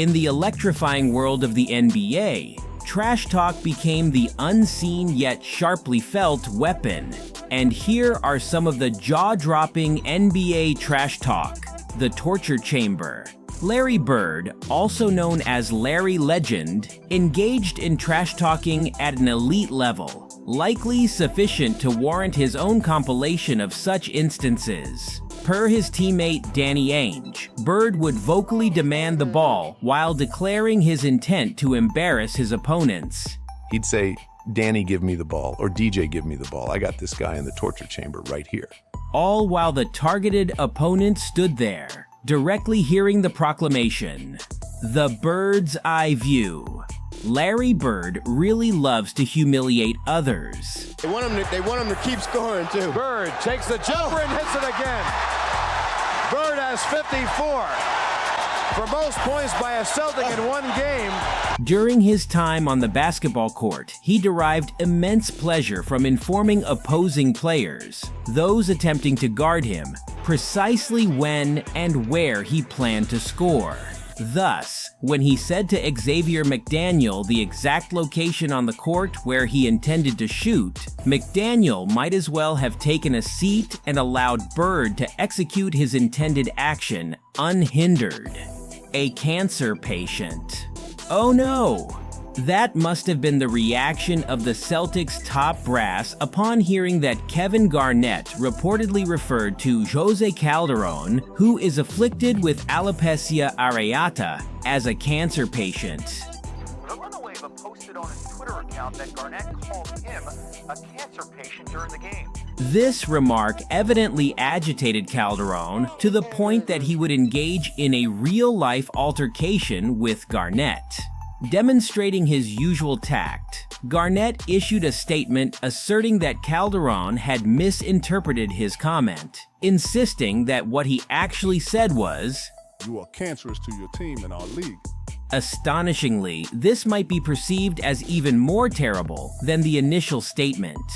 In the electrifying world of the NBA, trash talk became the unseen yet sharply felt weapon. And here are some of the jaw-dropping NBA trash talk. The torture chamber. Larry Bird, also known as Larry Legend, engaged in trash talking at an elite level, likely sufficient to warrant his own compilation of such instances. Per his teammate Danny Ainge, Bird would vocally demand the ball while declaring his intent to embarrass his opponents. He'd say, "Danny, give me the ball," or "DJ, give me the ball. I got this guy in the torture chamber right here." All while the targeted opponent stood there, directly hearing the proclamation. The bird's eye view. Larry Bird really loves to humiliate others. They want him to keep scoring, too. Bird takes the jumper and hits it again. Bird has 54 for most points by a Celtic in one game. During his time on the basketball court, he derived immense pleasure from informing opposing players, those attempting to guard him, precisely when and where he planned to score. Thus, when he said to Xavier McDaniel the exact location on the court where he intended to shoot, McDaniel might as well have taken a seat and allowed Bird to execute his intended action unhindered. A cancer patient. Oh no! That must have been the reaction of the Celtics' top brass upon hearing that Kevin Garnett reportedly referred to Jose Calderon, who is afflicted with alopecia areata, as a cancer patient. Villanueva posted on his Twitter account that Garnett called him a cancer patient during the game. This remark evidently agitated Calderon to the point that he would engage in a real-life altercation with Garnett. Demonstrating his usual tact, Garnett issued a statement asserting that Calderon had misinterpreted his comment, insisting that what he actually said was, "You are cancerous to your team in our league." Astonishingly, this might be perceived as even more terrible than the initial statement.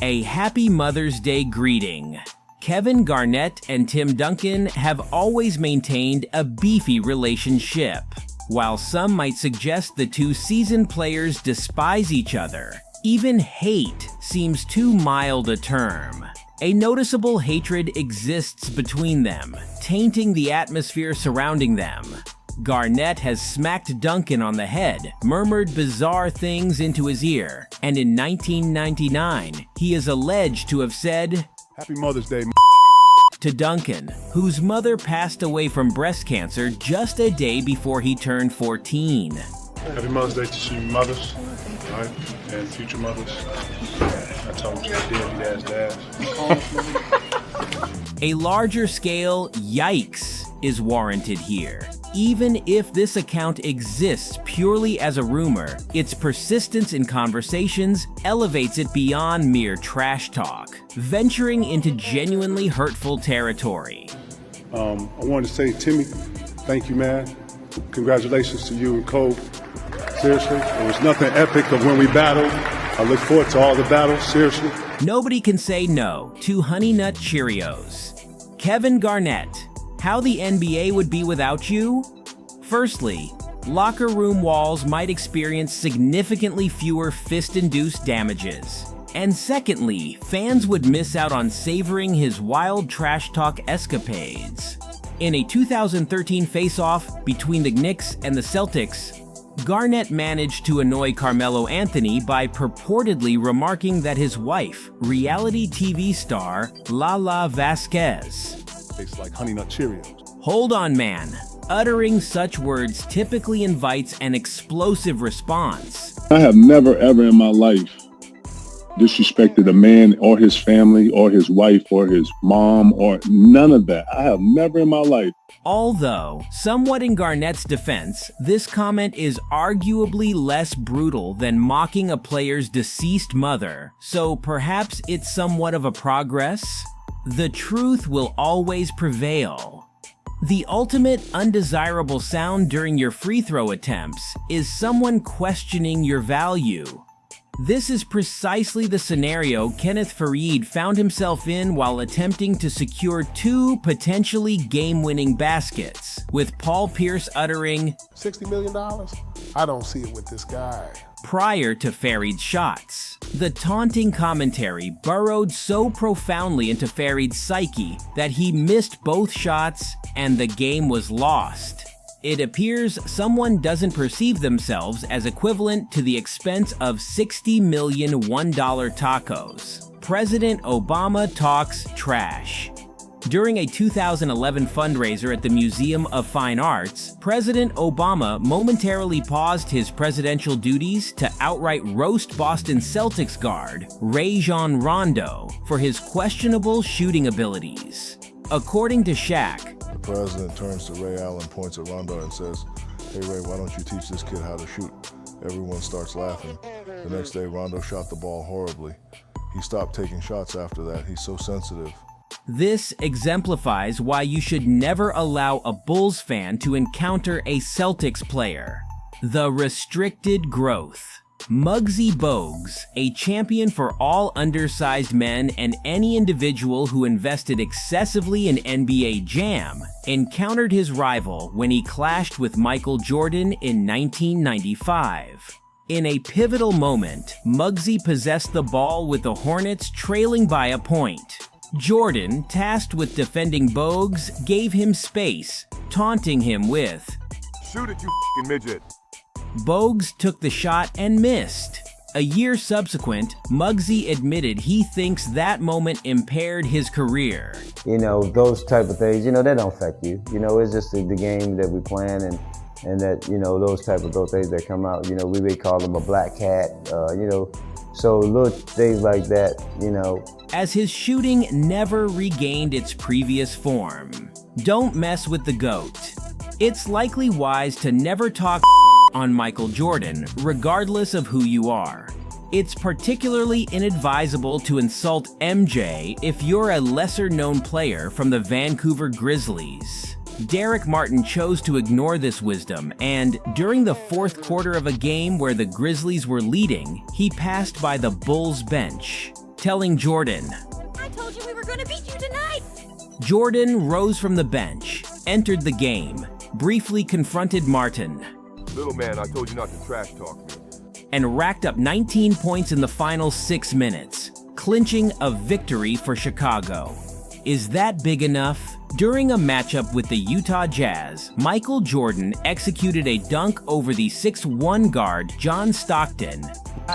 A happy Mother's Day greeting. Kevin Garnett and Tim Duncan have always maintained a beefy relationship. While some might suggest the two seasoned players despise each other, even hate seems too mild a term. A noticeable hatred exists between them, tainting the atmosphere surrounding them. Garnett has smacked Duncan on the head, murmured bizarre things into his ear, and in 1999, he is alleged to have said, "Happy Mother's Day, to Duncan, whose mother passed away from breast cancer just a day before he turned 14. Happy Mother's Day to you mothers, all right, and future mothers. I told you, deadbeat ass dads. A larger scale yikes is warranted here. Even if this account exists purely as a rumor, its persistence in conversations elevates it beyond mere trash talk, venturing into genuinely hurtful territory. I wanted to say, Timmy, thank you, man. Congratulations to you and Cole. Seriously, there was nothing epic of when we battled. I look forward to all the battles, seriously. Nobody can say no to Honey Nut Cheerios. Kevin Garnett, how the NBA would be without you? Firstly, locker room walls might experience significantly fewer fist-induced damages. And secondly, fans would miss out on savoring his wild trash talk escapades. In a 2013 face-off between the Knicks and the Celtics, Garnett managed to annoy Carmelo Anthony by purportedly remarking that his wife, reality TV star Lala Vasquez, Tastes like Honey Nut Cheerios. hold on, man. Uttering such words typically invites an explosive response. I have never ever in my life disrespected a man or his family or his wife or his mom or none of that. I have never in my life. Although, somewhat in Garnett's defense, this comment is arguably less brutal than mocking a player's deceased mother, so perhaps it's somewhat of a progress. The truth will always prevail. The ultimate undesirable sound during your free throw attempts is someone questioning your value. This is precisely the scenario Kenneth Faried found himself in while attempting to secure 2 potentially game-winning baskets, with Paul Pierce uttering, $60 million? I don't see it with this guy. Prior to Faried's shots. The taunting commentary burrowed so profoundly into Faried's psyche that he missed both shots and the game was lost. It appears someone doesn't perceive themselves as equivalent to the expense of 60 million $1 tacos. President Obama talks trash. During a 2011 fundraiser at the Museum of Fine Arts, President Obama momentarily paused his presidential duties to outright roast Boston Celtics guard Rajon Rondo for his questionable shooting abilities. According to Shaq, the president turns to Ray Allen, points at Rondo and says, "Hey Ray, why don't you teach this kid how to shoot?" Everyone starts laughing. The next day, Rondo shot the ball horribly. He stopped taking shots after that. He's so sensitive. This exemplifies why you should never allow a Bulls fan to encounter a Celtics player. The restricted growth. Muggsy Bogues, a champion for all undersized men and any individual who invested excessively in NBA Jam, encountered his rival when he clashed with Michael Jordan in 1995. In a pivotal moment, Muggsy possessed the ball with the Hornets trailing by a point. Jordan, tasked with defending Bogues, gave him space, taunting him with, "Shoot it, you f***ing midget." Bogues took the shot and missed. A year subsequent, Muggsy admitted he thinks that moment impaired his career. You know, those type of things, you know, they don't affect you. You know, it's just the game that we playing and that, you know, those things that come out, you know, we may call them a black cat, you know, so little things like that, you know. As his shooting never regained its previous form. Don't mess with the GOAT. It's likely wise to never talk on Michael Jordan, regardless of who you are. It's particularly inadvisable to insult MJ if you're a lesser-known player from the Vancouver Grizzlies. Derek Martin chose to ignore this wisdom, and during the 4th quarter of a game where the Grizzlies were leading, he passed by the Bulls bench, telling Jordan, "I told you we were going to beat you tonight." Jordan rose from the bench, entered the game, briefly confronted Martin, "Little man, I told you not to trash talk me," and racked up 19 points in the final 6 minutes, clinching a victory for Chicago. Is that big enough? During a matchup with the Utah Jazz, Michael Jordan executed a dunk over the 6'1" guard John Stockton.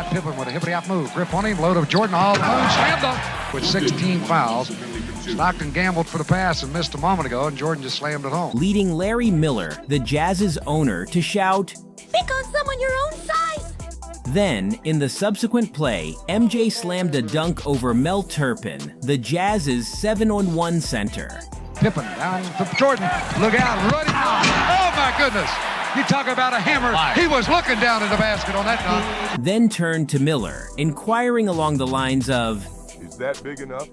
Pippen with a hippity-hop move. Grip on him, load of Jordan all alone, slammed up with 16 fouls. Stockton gambled for the pass and missed a moment ago, and Jordan just slammed it home. Leading Larry Miller, the Jazz's owner, to shout, "Pick on someone your own size." Then, in the subsequent play, MJ slammed a dunk over Mel Turpin, the Jazz's 7-on-1 center. Pippen down to Jordan. Look out, running. Oh my goodness. You talk about a hammer. He was looking down at the basket on that dunk. Then turned to Miller, inquiring along the lines of, "Is that big enough?"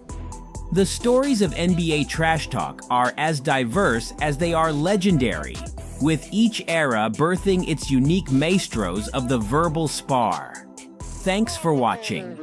The stories of NBA trash talk are as diverse as they are legendary, with each era birthing its unique maestros of the verbal spar. Thanks for watching.